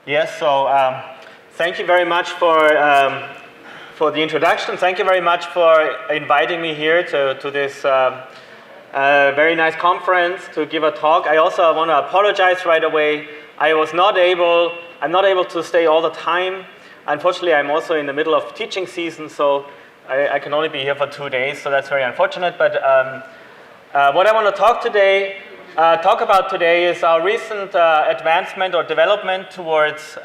Yes, so thank you very much for the introduction. Thank you very much for inviting me here to this very nice conference to give a talk. I also want to apologize right away. I'm not able to stay all the time. Unfortunately, I'm also in the middle of teaching season, so I can only be here for 2 days, so that's very unfortunate. But what I want to talk about today is our recent advancement or development towards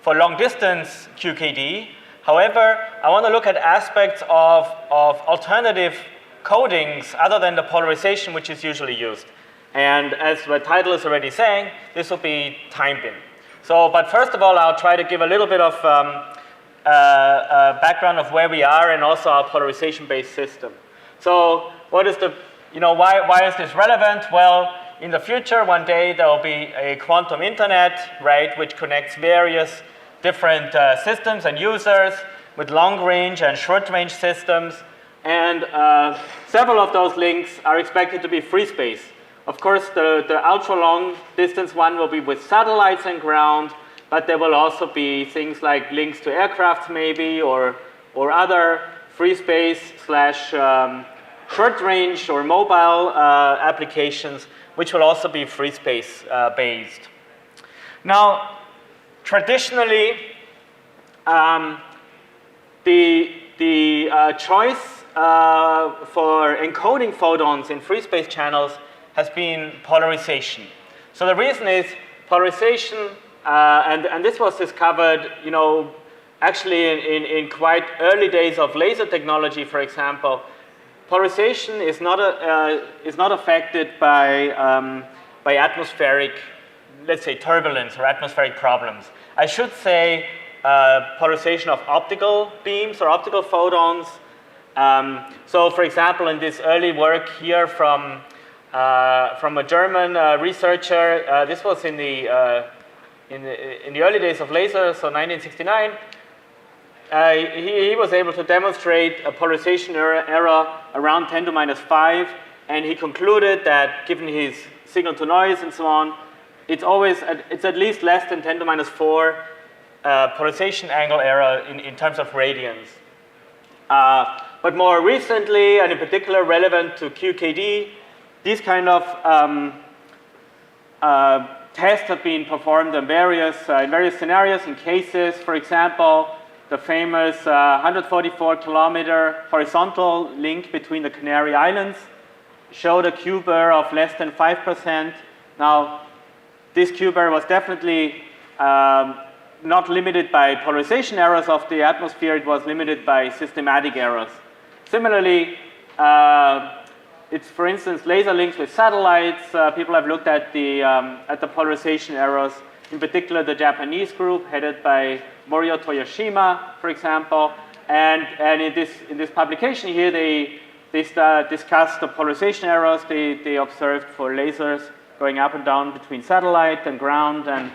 for long distance QKD. However, I want to look at aspects of alternative codings other than the polarization which is usually used. And as the title is already saying, this will be time-bin. So, but first of all, I'll try to give a little bit of background of where we are and also our polarization-based system. So, what is the, why is this relevant? Well, in the future, one day there will be a quantum internet, right, which connects various different systems and users with long-range and short-range systems, and several of those links are expected to be free space. Of course, the ultra-long distance one will be with satellites and ground, but there will also be things like links to aircrafts maybe, or other free space / short-range or mobile applications, which will also be free space based. Now, traditionally, the choice for encoding photons in free space channels has been polarization. So the reason is polarization, and this was discovered, actually in quite early days of laser technology, for example. Polarization is not affected by atmospheric, let's say, turbulence or atmospheric problems. I should say polarization of optical beams or optical photons. So, for example, in this early work here from a German researcher, this was in the early days of laser, so 1969. He was able to demonstrate a polarization error around 10 to minus 5, and he concluded that given his signal to noise and so on, it's at least less than 10 to minus 4 polarization angle error in terms of radians. But more recently, and in particular relevant to QKD, these kind of tests have been performed in various scenarios and cases. For example, the famous 144-kilometer horizontal link between the Canary Islands showed a Q bar of less than 5%. Now, this Q bar was definitely not limited by polarization errors of the atmosphere, it was limited by systematic errors. Similarly, it's, for instance, laser links with satellites. People have looked at the polarization errors, in particular the Japanese group headed by Morio Toyoshima, for example. And in this publication here, they discussed the polarization errors they observed for lasers going up and down between satellite and ground, and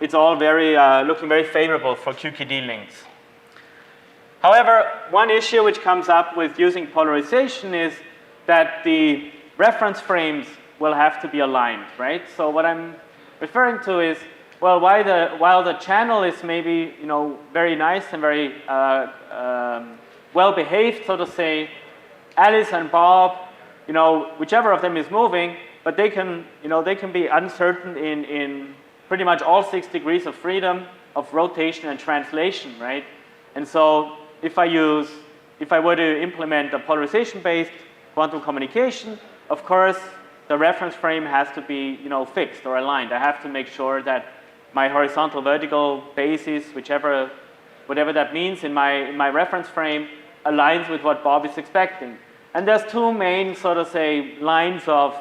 it's all looking very favorable for QKD links. However, one issue which comes up with using polarization is that the reference frames will have to be aligned, right? So what I'm referring to is, well, while the channel is maybe very nice and very well behaved, so to say, Alice and Bob, whichever of them is moving, but they can be uncertain in pretty much all 6 degrees of freedom of rotation and translation, right? And so if I were to implement a polarization-based quantum communication, of course, the reference frame has to be fixed or aligned. I have to make sure that my horizontal vertical basis, whatever that means in my reference frame, aligns with what Bob is expecting. And there's 2 main, so to say, lines of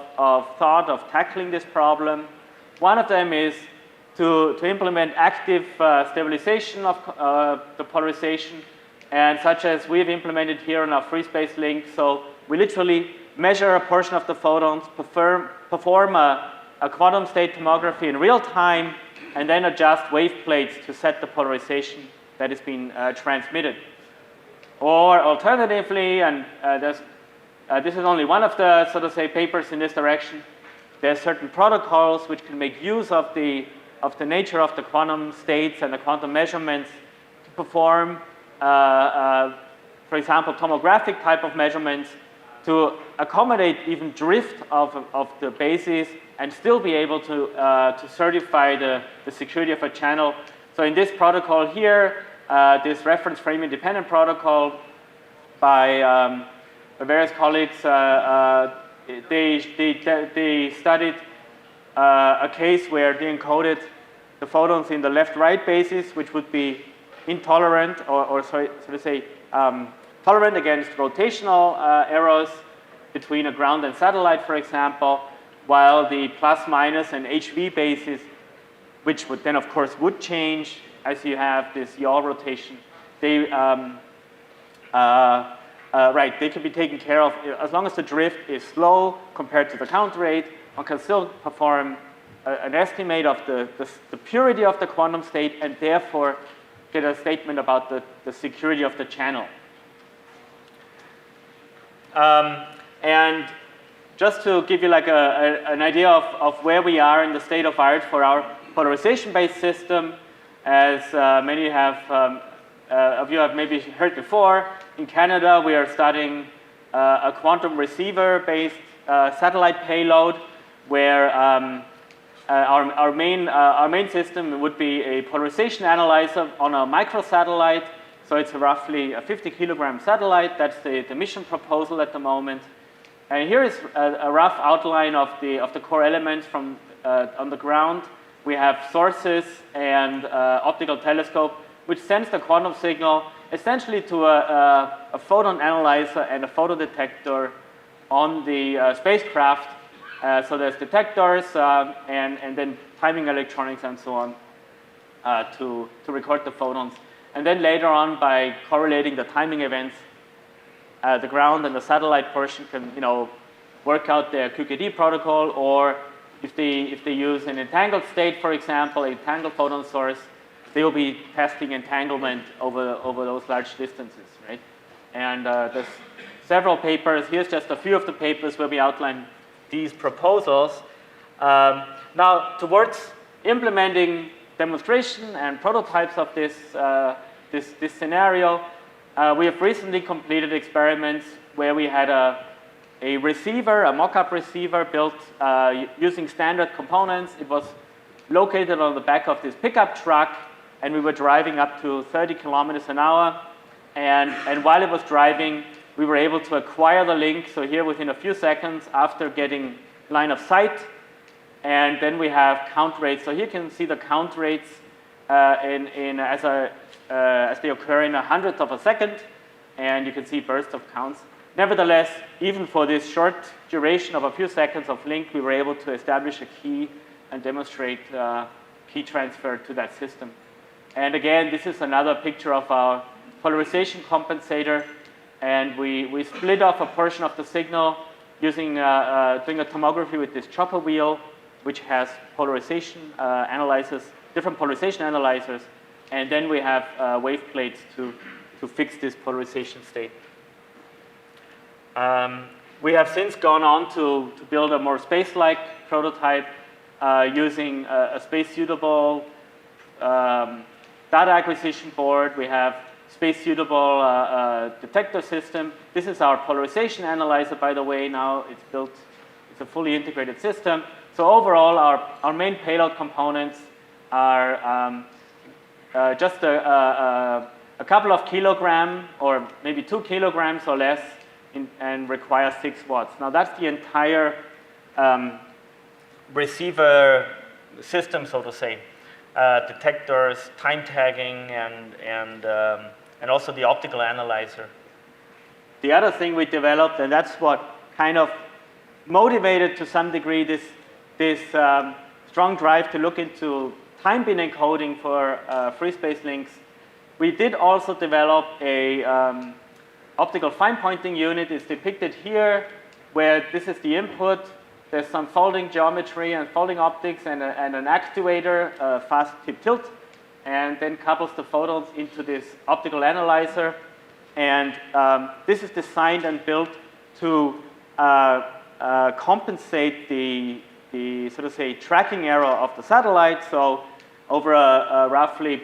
thought of tackling this problem. One of them is to implement active stabilization of the polarization, and such as we've implemented here on our free space link. So we literally measure a portion of the photons, perform a quantum state tomography in real time, and then adjust wave plates to set the polarization that is being transmitted. Or alternatively, and this is only one of the, so to say, papers in this direction, there are certain protocols which can make use of the of the nature of the quantum states and the quantum measurements to perform, for example, tomographic type of measurements to accommodate even drift of the bases and still be able to certify the security of a channel. So in this protocol here, this reference frame independent protocol by various colleagues, they studied a case where they encoded the photons in the left-right bases, which would be intolerant or so to say tolerant against rotational errors between a ground and satellite, for example, while the plus, minus, and HV bases, which would then of course would change as you have this yaw rotation, they they can be taken care of as long as the drift is slow compared to the count rate. One can still perform an estimate of the purity of the quantum state and therefore get a statement about the security of the channel. And just to give you like an idea of where we are in the state of art for our polarization-based system, as many of you have maybe heard before, in Canada we are studying a quantum receiver-based satellite payload where our main system would be a polarization analyzer on a microsatellite. So it's roughly a 50-kilogram satellite. That's the mission proposal at the moment. And here is a rough outline of the core elements from on the ground. We have sources and optical telescope, which sends the quantum signal essentially to a photon analyzer and a photodetector on the spacecraft. So there's detectors and then timing electronics and so on to record the photons. And then later on, by correlating the timing events, the ground and the satellite portion can, work out their QKD protocol, or if they use an entangled state, for example, a entangled photon source, they will be testing entanglement over those large distances, right? And there's several papers. Here's just a few of the papers where we outline these proposals. Now, towards implementing demonstration and prototypes of this scenario, we have recently completed experiments where we had a receiver, a mock-up receiver built using standard components. It was located on the back of this pickup truck, and we were driving up to 30 kilometers an hour. And while it was driving, we were able to acquire the link. So here, within a few seconds after getting line of sight, and then we have count rates. So here you can see the count rates as they occur in 100th of a second, and you can see bursts of counts. Nevertheless, even for this short duration of a few seconds of link, we were able to establish a key and demonstrate key transfer to that system. And again, this is another picture of our polarization compensator, and we split off a portion of the signal using doing a tomography with this chopper wheel, which has polarization analyzers, different polarization analyzers, and then we have wave plates to fix this polarization state. We have since gone on to build a more space-like prototype using a space-suitable data acquisition board. We have space-suitable detector system. This is our polarization analyzer, by the way. Now it's built, it's a fully integrated system. So overall, our main payload components are just a couple of kilograms, or maybe 2 kilograms or less, and require 6 watts. Now that's the entire receiver system, so to say. Detectors, time tagging, and also the optical analyzer. The other thing we developed, and that's what kind of motivated to some degree this strong drive to look into time bin encoding for free space links. We did also develop a optical fine pointing unit. Is depicted here, where this is the input. There's some folding geometry and folding optics and an actuator, fast tip tilt, and then couples the photons into this optical analyzer. And this is designed and built to compensate the so to say, tracking error of the satellite. So over a roughly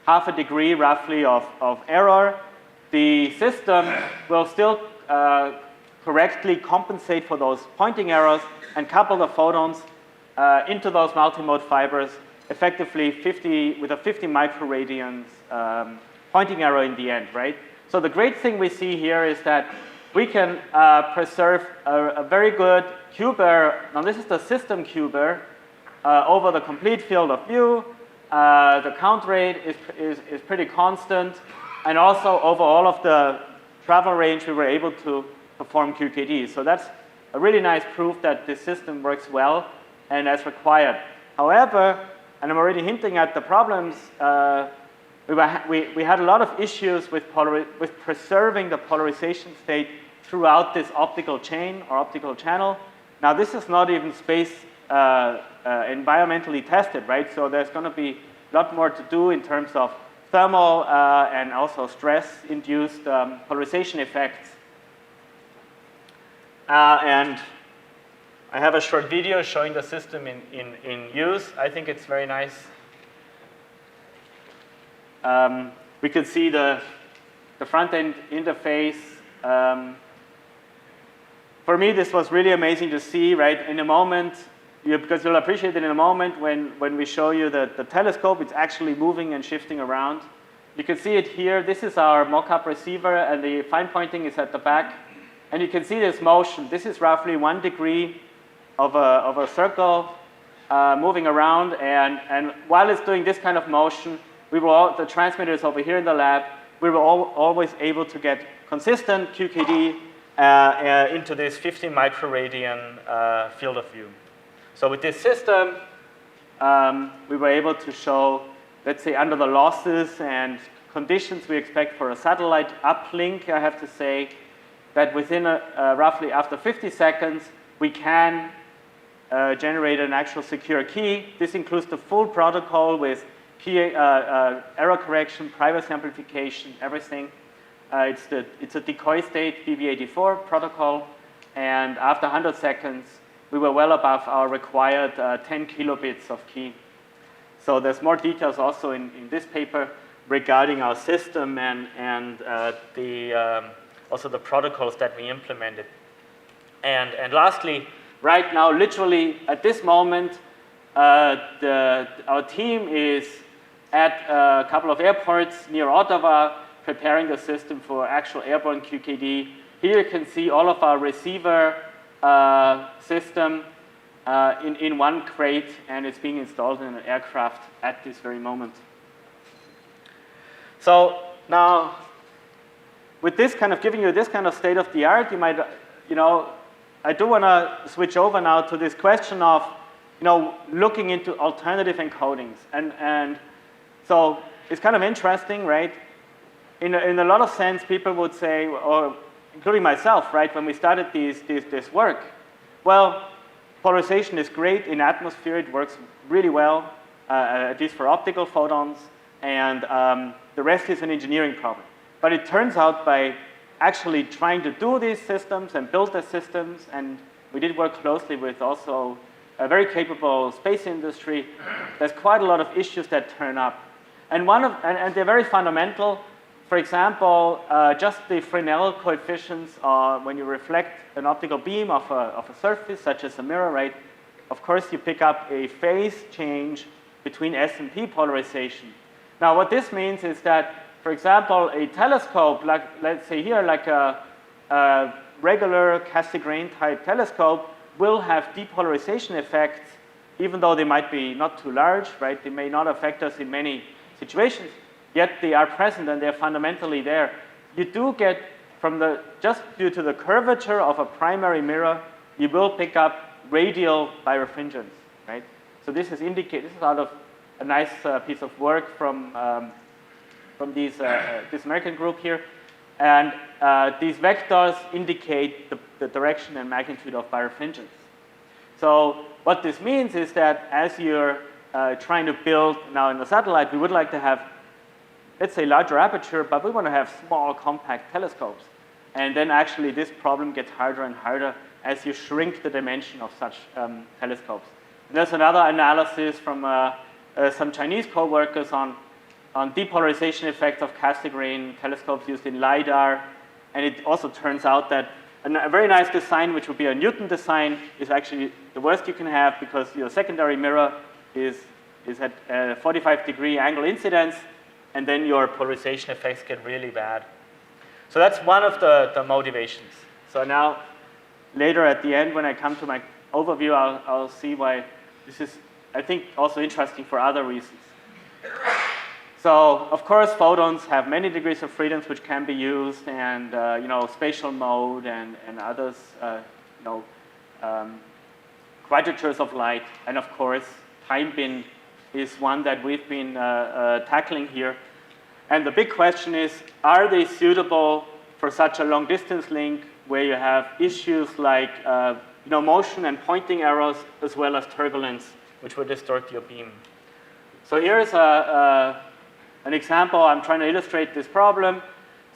half a degree roughly of error, the system will still correctly compensate for those pointing errors and couple the photons into those multimode fibers, effectively with a 50 microradians pointing error in the end, right? So the great thing we see here is that we can preserve a very good Q bar. Now this is the system Q bar over the complete field of view. The count rate is pretty constant, and also over all of the travel range we were able to perform QKD. So that's a really nice proof that this system works well and as required. However, and I'm already hinting at the problems, we had a lot of issues with preserving the polarization state throughout this optical chain or optical channel. Now this is not even space environmentally tested, right? So there's going to be a lot more to do in terms of thermal and also stress-induced polarization effects. And I have a short video showing the system in use. I think it's very nice. We could see the front-end interface. For me, this was really amazing to see, right? In a moment, because you'll appreciate that in a moment when we show you the telescope, it's actually moving and shifting around. You can see it here. This is our mock-up receiver, and the fine pointing is at the back. And you can see this motion. This is roughly 1 degree of a circle moving around. And while it's doing this kind of motion, the transmitter is over here in the lab. We were always able to get consistent QKD into this 50 microradian field of view. So with this system, we were able to show, let's say, under the losses and conditions we expect for a satellite uplink, I have to say, that within roughly after 50 seconds, we can generate an actual secure key. This includes the full protocol with key error correction, privacy amplification, everything. It's a decoy state BB84 protocol, and after 100 seconds, we were well above our required 10 kilobits of key. So there's more details also in this paper regarding our system and also the protocols that we implemented. And lastly, right now, literally at this moment, our team is at a couple of airports near Ottawa preparing the system for actual airborne QKD. Here you can see all of our receiver system in one crate, and it's being installed in an aircraft at this very moment. So now, with this kind of giving you this kind of state of the art, you might, I do want to switch over now to this question of, looking into alternative encodings, and so it's kind of interesting, right? In a lot of sense, people would say, or including myself, right, when we started this work, well, polarization is great in atmosphere. It works really well, at least for optical photons, and the rest is an engineering problem. But it turns out by actually trying to do these systems and build the systems, and we did work closely with also a very capable space industry, there's quite a lot of issues that turn up. And and they're very fundamental. For example, just the Fresnel coefficients when you reflect an optical beam of a surface, such as a mirror, right? Of course, you pick up a phase change between S and P polarization. Now, what this means is that, for example, a telescope, like let's say here, like a regular Cassegrain type telescope, will have depolarization effects, even though they might be not too large, right? They may not affect us in many situations. Yet they are present and they're fundamentally there. You do get, just due to the curvature of a primary mirror, you will pick up radial birefringence, right? So this is out of a nice piece of work from this American group here. And these vectors indicate the direction and magnitude of birefringence. So what this means is that as you're trying to build now in the satellite, we would like to have, let's say, larger aperture, but we want to have small, compact telescopes. And then actually this problem gets harder and harder as you shrink the dimension of such telescopes. And there's another analysis from some Chinese co-workers on depolarization effects of Cassegrain telescopes used in LiDAR. And it also turns out that a very nice design, which would be a Newton design, is actually the worst you can have because your secondary mirror is at 45-degree angle incidence, and then your polarization effects get really bad. So that's one of the motivations. So now, later at the end, when I come to my overview, I'll see why this is, I think, also interesting for other reasons. So, of course, photons have many degrees of freedoms which can be used, and you know, spatial mode and others, you know, quadratures of light, and of course, time bin is one that we've been tackling here. And the big question is, are they suitable for such a long distance link where you have issues like you know, motion and pointing errors as well as turbulence, which will distort your beam? So here's an example. I'm trying to illustrate this problem.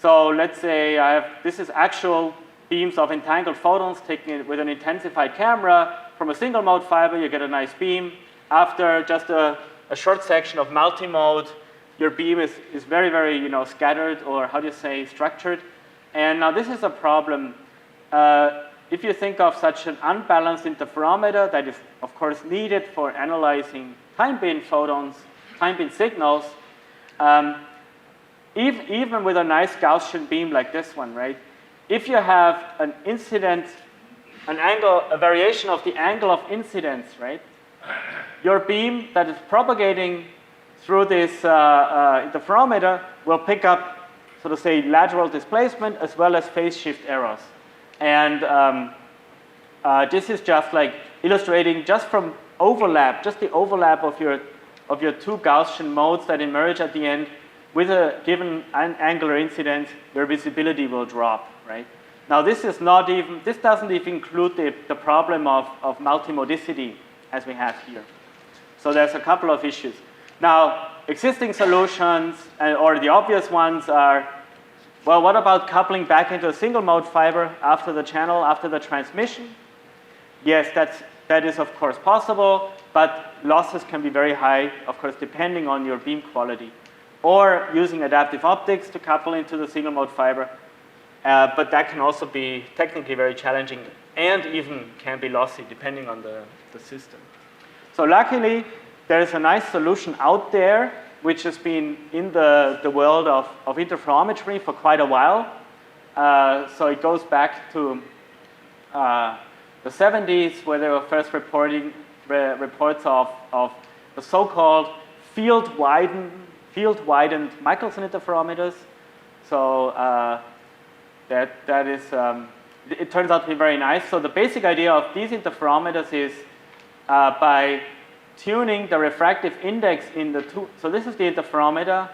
So let's say this is actual beams of entangled photons taken with an intensified camera. From a single mode fiber, you get a nice beam. After just a short section of multi-mode, your beam is very, very, you know, scattered, or how do you say, structured. And now this is a problem. If you think of such an unbalanced interferometer that is, of course, needed for analyzing time bin photons, time bin signals, even with a nice Gaussian beam like this one, right? If you have an incident, a variation of the angle of incidence, right? Your beam that is propagating through this interferometer will pick up, so to say, lateral displacement as well as phase shift errors. And this is just like illustrating just from overlap, just the overlap of your two Gaussian modes that emerge at the end. With a given angular incidence, your visibility will drop, right? Now this doesn't even include the problem of multimodicity as we have here. So there's a couple of issues. Now, existing solutions, or the obvious ones are, well, what about coupling back into a single mode fiber after the channel, after the transmission? Yes, that is of course possible, but losses can be very high, of course, depending on your beam quality. Or using adaptive optics to couple into the single mode fiber, but that can also be technically very challenging and even can be lossy depending on the system. So luckily, there is a nice solution out there which has been in the world of interferometry for quite a while. So it goes back to the 70s, where there were first reports of the so-called field-widened Michelson interferometers. So that is, it turns out to be very nice. So the basic idea of these interferometers is by tuning the refractive index in the two. So this is the interferometer.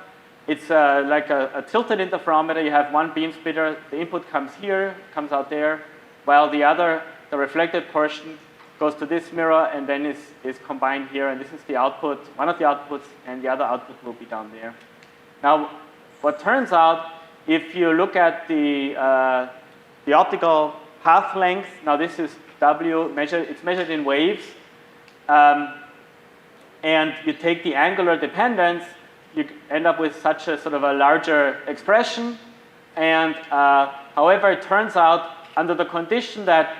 It's like a tilted interferometer. You have one beam splitter. The input comes here, comes out there, while the reflected portion, goes to this mirror and then is combined here. And this is the output, one of the outputs, and the other output will be down there. Now, what turns out, if you look at the optical path length, now this is W measured, it's measured in waves. And you take the angular dependence, you end up with such a sort of a larger expression. And however, it turns out under the condition that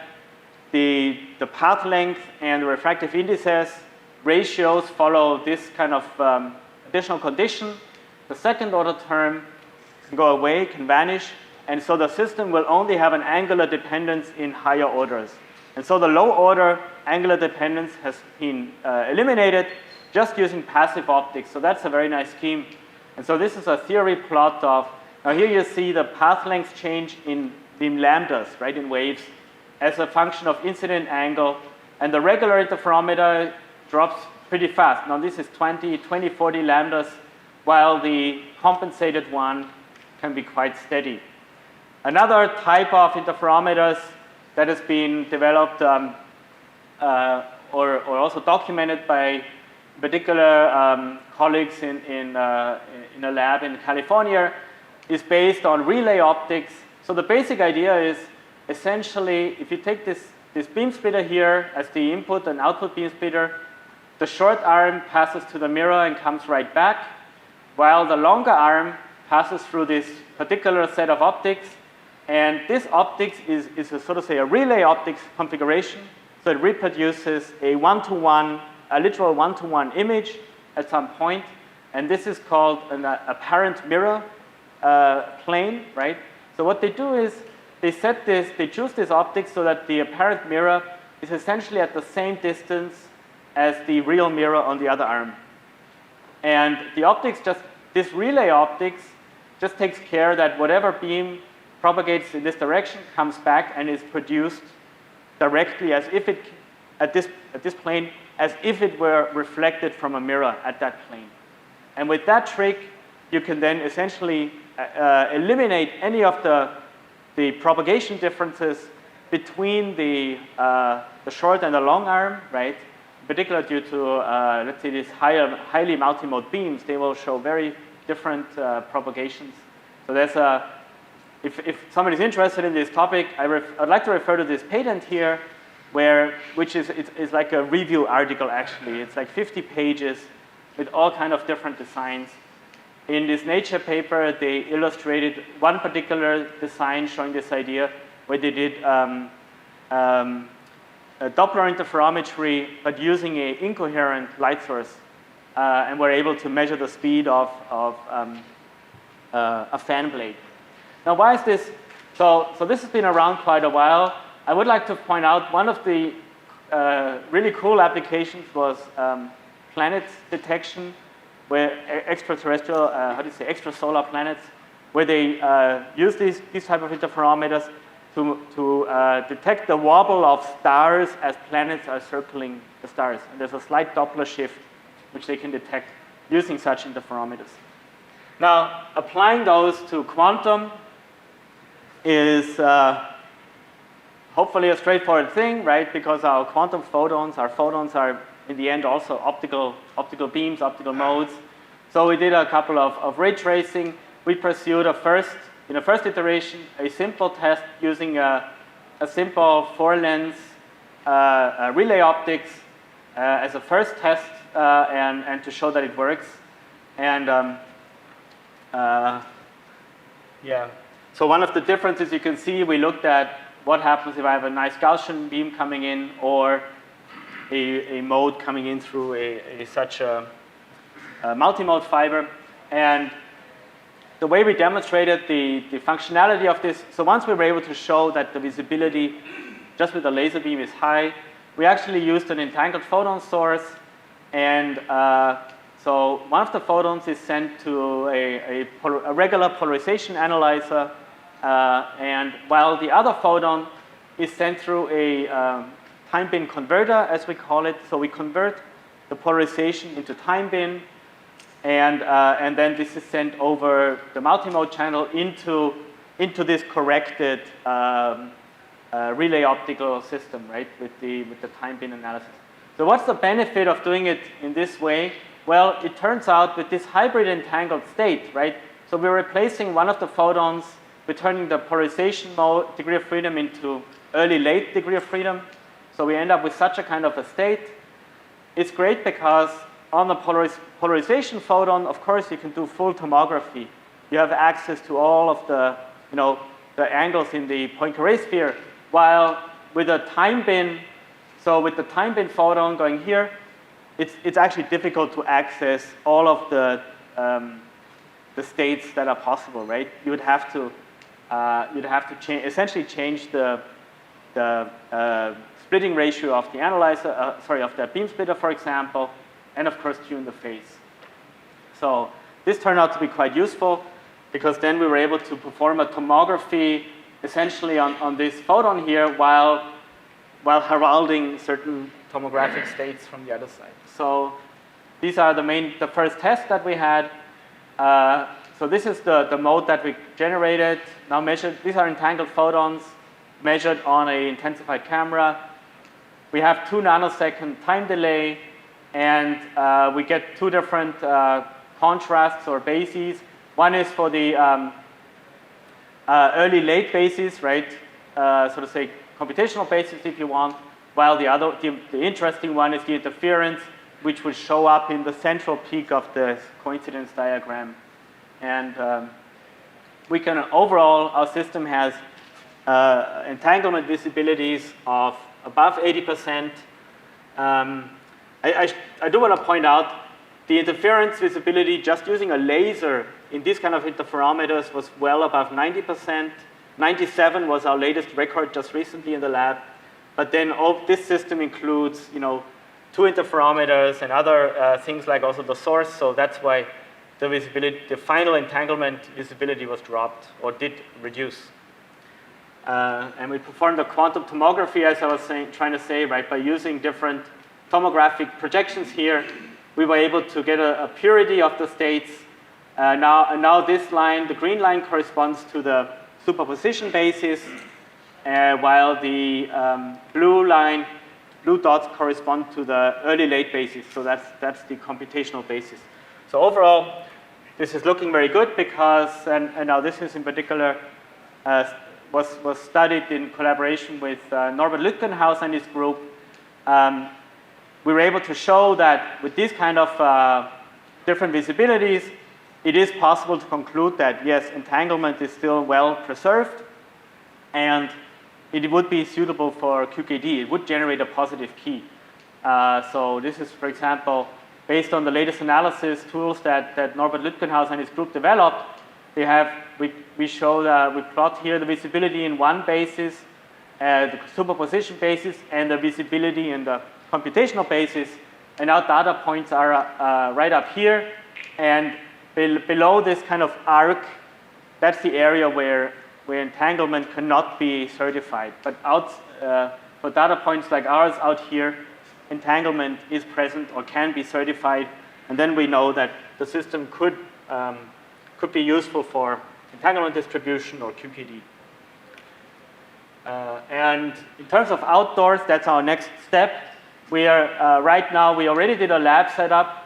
the path length and the refractive indices ratios follow this kind of additional condition, the second order term can go away, can vanish, and so the system will only have an angular dependence in higher orders. And so the low order angular dependence has been eliminated just using passive optics. So that's a very nice scheme. And so this is a theory plot of, now here you see the path length change in lambdas, right, in waves, as a function of incident angle. And the regular interferometer drops pretty fast. Now this is 20, 40 lambdas, while the compensated one can be quite steady. Another type of interferometers that has been developed or also documented by particular colleagues in a lab in California is based on relay optics. So the basic idea is essentially, if you take this this beam splitter here as the input and output beam splitter. The short arm passes to the mirror and comes right back, while the longer arm passes through this particular set of optics. And this optics is a, so to say, a relay optics configuration. So it reproduces a one-to-one, a literal one-to-one image at some point. And this is called an apparent mirror plane, right? So what they do is they choose this optics so that the apparent mirror is essentially at the same distance as the real mirror on the other arm. And the optics this relay optics just takes care that whatever beam propagates in this direction comes back and is produced directly as if it, at this plane, as if it were reflected from a mirror at that plane. And with that trick, you can then essentially eliminate any of the propagation differences between the short and the long arm, right? In particular, due to, let's say, these highly multimode beams, they will show very different propagations. So there's if somebody's interested in this topic, I'd like to refer to this patent here, which is like a review article, actually. It's like 50 pages with all kind of different designs. In this Nature paper, they illustrated one particular design showing this idea, where they did a Doppler interferometry, but using an incoherent light source, and were able to measure the speed of a fan blade. Now, why is this? So this has been around quite a while. I would like to point out one of the really cool applications was planet detection, where extraterrestrial, extrasolar planets, where they use these type of interferometers to detect the wobble of stars as planets are circling the stars. And there's a slight Doppler shift which they can detect using such interferometers. Now, applying those to quantum is hopefully a straightforward thing, right? Because our photons are in the end also optical beams, optical modes. So we did a couple of ray tracing. We pursued in a first iteration, a simple test using a simple 4-lens relay optics as a first test and to show that it works. And yeah. So one of the differences you can see, we looked at what happens if I have a nice Gaussian beam coming in or a mode coming in through such a multimode fiber. And the way we demonstrated the functionality of this, so once we were able to show that the visibility just with a laser beam is high, we actually used an entangled photon source. And so one of the photons is sent to a regular polarization analyzer, and while the other photon is sent through a time bin converter, as we call it. So we convert the polarization into time bin, and then this is sent over the multimode channel into this corrected relay optical system, right, with the time bin analysis. So what's the benefit of doing it in this way? Well, it turns out with this hybrid entangled state, right? So we're replacing one of the photons, we're turning the polarization mode degree of freedom into early-late degree of freedom. So we end up with such a kind of a state. It's great because on the polarization photon, of course, you can do full tomography. You have access to all of the angles in the Poincare sphere. While with a time bin, so with the time bin photon going here, it's actually difficult to access all of the states that are possible, right? You would have to essentially change the splitting ratio of the analyzer, of the beam splitter, for example, and of course tune the phase. So this turned out to be quite useful because then we were able to perform a tomography essentially on this photon here while heralding certain tomographic states from the other side. So these are the first test that we had. So this is the mode that we generated. Now measured, these are entangled photons measured on an intensified camera. We have 2 nanosecond time delay, and we get 2 different contrasts or bases. One is for the early-late bases, right? So to say, computational basis if you want, while the interesting one is the interference, which would show up in the central peak of the coincidence diagram. And we can, overall, our system has entanglement visibilities of above 80%. I do want to point out the interference visibility just using a laser in this kind of interferometers was well above 90%. 97 was our latest record just recently in the lab. But then this system includes, you know, 2 interferometers and other things like also the source. So that's why the visibility, the final entanglement visibility was dropped or did reduce. And we performed a quantum tomography, as I was trying to say, right? By using different tomographic projections here, we were able to get a purity of the states. Now this line, the green line, corresponds to the superposition basis, while the blue dots correspond to the early-late basis. So that's the computational basis. So overall, this is looking very good because, and now this is in particular, was studied in collaboration with Norbert Lütgenhaus and his group. We were able to show that with these kind of different visibilities, it is possible to conclude that, yes, entanglement is still well preserved, and it would be suitable for QKD. It would generate a positive key. So this is, for example, based on the latest analysis tools that Norbert Lütgenhaus and his group developed. We plot here the visibility in one basis, the superposition basis, and the visibility in the computational basis. And our data points are right up here. And below this kind of arc, that's the area where entanglement cannot be certified. But for data points like ours out here, entanglement is present or can be certified. And then we know that the system could be useful for entanglement distribution or QKD. And in terms of outdoors, that's our next step. We are right now, we already did a lab setup.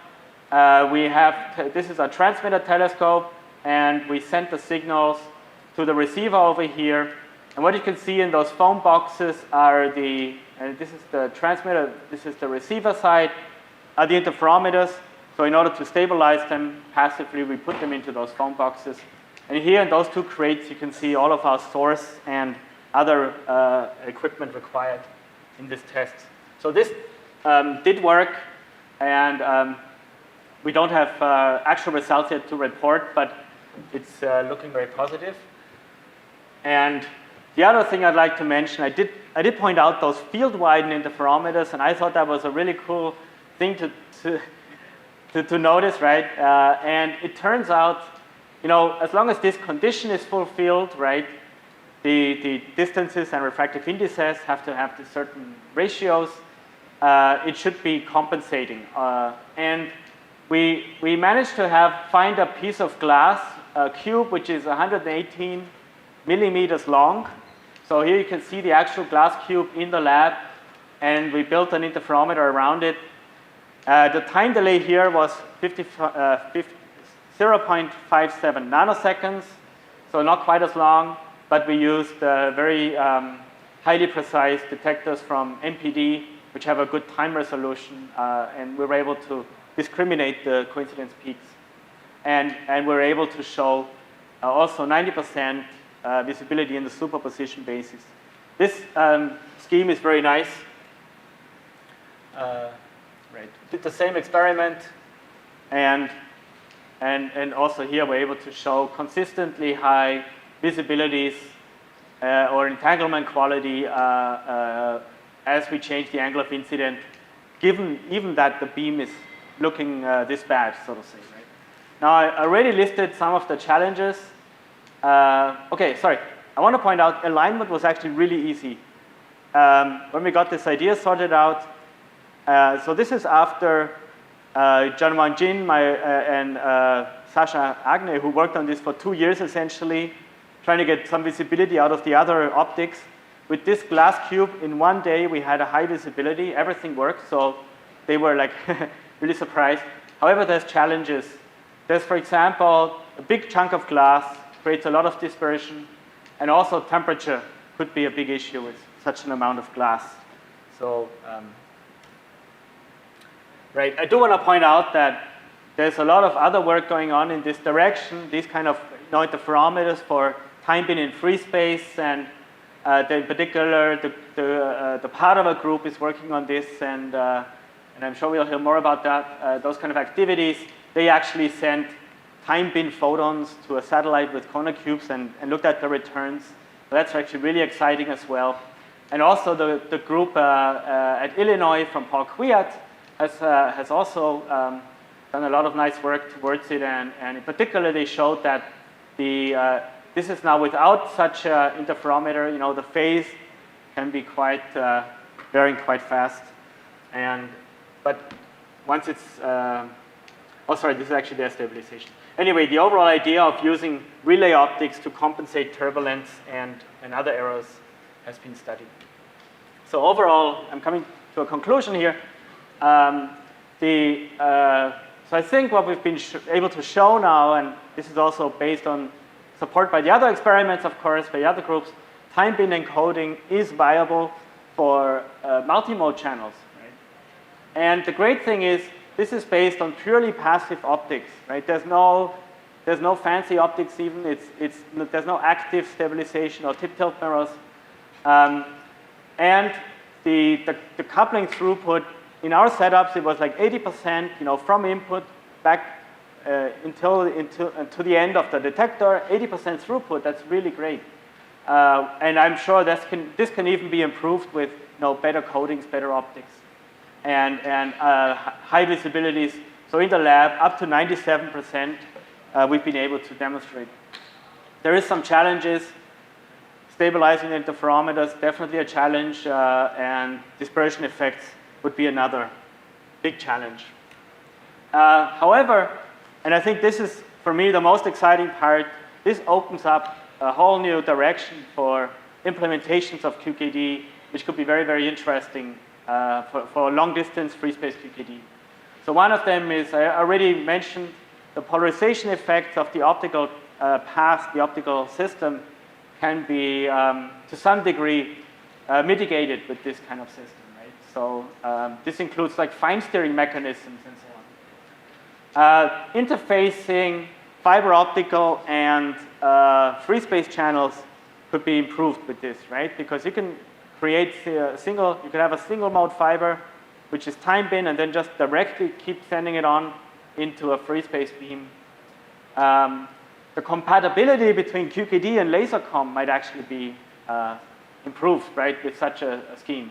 This is a transmitter telescope, and we sent the signals to the receiver over here. And what you can see in those foam boxes are and this is the transmitter, this is the receiver side, are the interferometers. So in order to stabilize them passively, we put them into those foam boxes. And here in those 2 crates, you can see all of our source and other equipment required in this test. So this did work, and we don't have actual results yet to report, but it's looking very positive. And the other thing I'd like to mention, I did point out those field-widened interferometers, and I thought that was a really cool thing to notice, right? And it turns out, you know, as long as this condition is fulfilled, right, the distances and refractive indices have to have the certain ratios. It should be compensating. And we managed to find a piece of glass, a cube, which is 118 millimeters long. So here you can see the actual glass cube in the lab, and we built an interferometer around it. The time delay here was 0.57 nanoseconds, so not quite as long, but we used very highly precise detectors from MPD, which have a good time resolution, and we were able to discriminate the coincidence peaks. And we're able to show also 90% visibility in the superposition basis. This scheme is very nice. Right. Did the same experiment, and also here we're able to show consistently high visibilities or entanglement quality as we change the angle of incident, given even that the beam is looking this bad, so to say. Right? Now I already listed some of the challenges. Okay, sorry. I want to point out alignment was actually really easy. When we got this idea sorted out, so this is after Jennewein and Sasha Agne, who worked on this for 2 years essentially, trying to get some visibility out of the other optics. With this glass cube, in 1 day, we had a high visibility. Everything worked, so they were like really surprised. However, there's challenges. There's, for example, a big chunk of glass creates a lot of dispersion, and also temperature could be a big issue with such an amount of glass. So, right, I do want to point out that there's a lot of other work going on in this direction. These kind of interferometers for time bin in free space, and in particular, the particle group is working on this, and I'm sure we'll hear more about that. Those kind of activities, they actually sent time bin photons to a satellite with corner cubes and looked at the returns. So that's actually really exciting as well. And also the group at Illinois from Paul Kwiat has also done a lot of nice work towards it, and in particular they showed that this is now without such an interferometer, the phase can be quite varying quite fast. But once it's, oh sorry, this is actually their stabilization. Anyway, the overall idea of using relay optics to compensate turbulence and other errors has been studied. So overall, I'm coming to a conclusion here. So I think what we've been able to show now, and this is also based on support by the other experiments, of course, by the other groups, time bin encoding is viable for multimode channels. Right? And the great thing is, this is based on purely passive optics. Right? There's no fancy optics even. There's no active stabilization or tip tilt mirrors. And the coupling throughput in our setups, it was like 80%, from input back until to the end of the detector, 80% throughput. That's really great. And I'm sure this can even be improved with better coatings, better optics, and high visibilities. So in the lab, up to 97%, we've been able to demonstrate. There is some challenges. Stabilizing interferometers, definitely a challenge, and dispersion effects would be another big challenge. However, and I think this is, for me, the most exciting part, this opens up a whole new direction for implementations of QKD, which could be very, very interesting for long-distance free space QKD. So one of them is, I already mentioned, the polarization effects of the optical path, the optical system, can be, to some degree, mitigated with this kind of system. Right? So this includes like fine steering mechanisms and so on. Interfacing fiber optical and free space channels could be improved with this, right? Because you can create you can have a single mode fiber, which is time bin, and then just directly keep sending it on into a free space beam. The compatibility between QKD and lasercom might actually be improved, right, with such a scheme.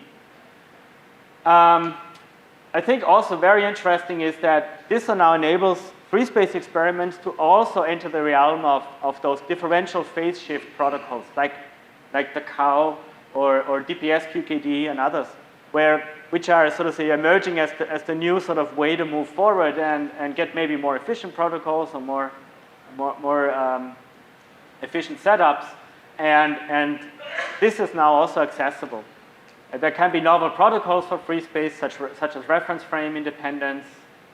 I think also very interesting is that this now enables free space experiments to also enter the realm of those differential phase shift protocols, like the COW or DPS QKD and others, which are sort of say emerging as the new sort of way to move forward and get maybe more efficient protocols or more efficient setups, and this is now also accessible. There can be novel protocols for free space, such as reference frame independence,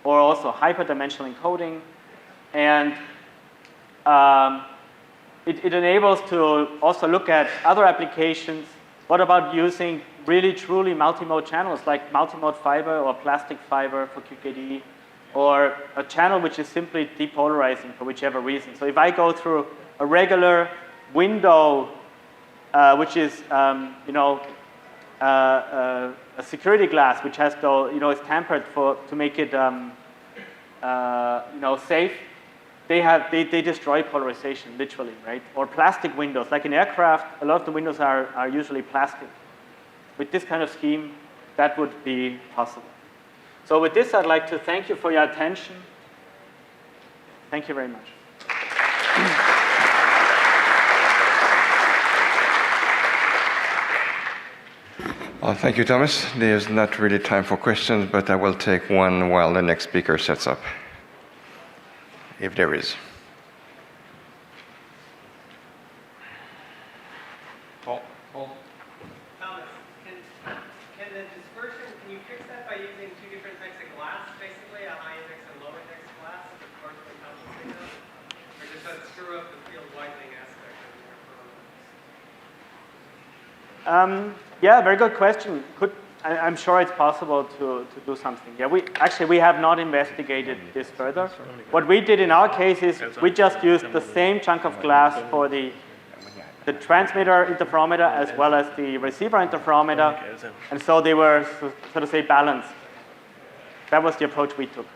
or also hyperdimensional encoding, and it enables to also look at other applications. What about using really truly multimode channels, like multimode fiber or plastic fiber for QKD, or a channel which is simply depolarizing for whichever reason. So if I go through a regular window, which is a security glass, which has is tampered to make it safe, they destroy polarization literally, right? Or plastic windows, like in aircraft, a lot of the windows are usually plastic. With this kind of scheme, that would be possible. So with this, I'd like to thank you for your attention. Thank you very much. Thank you, Thomas. There's not really time for questions, but I will take one while the next speaker sets up, if there is. Thomas, can the dispersion, can you fix that by using two different types of glass, basically, a high index and low index glass, to partially compensate that? Or does that screw up the field widening aspect of the interferometers? Yeah, very good question. I'm sure it's possible to do something. Yeah, we have not investigated this further. What we did in our case is we just used the same chunk of glass for the transmitter interferometer as well as the receiver interferometer, and so they were, so to say, balanced. That was the approach we took.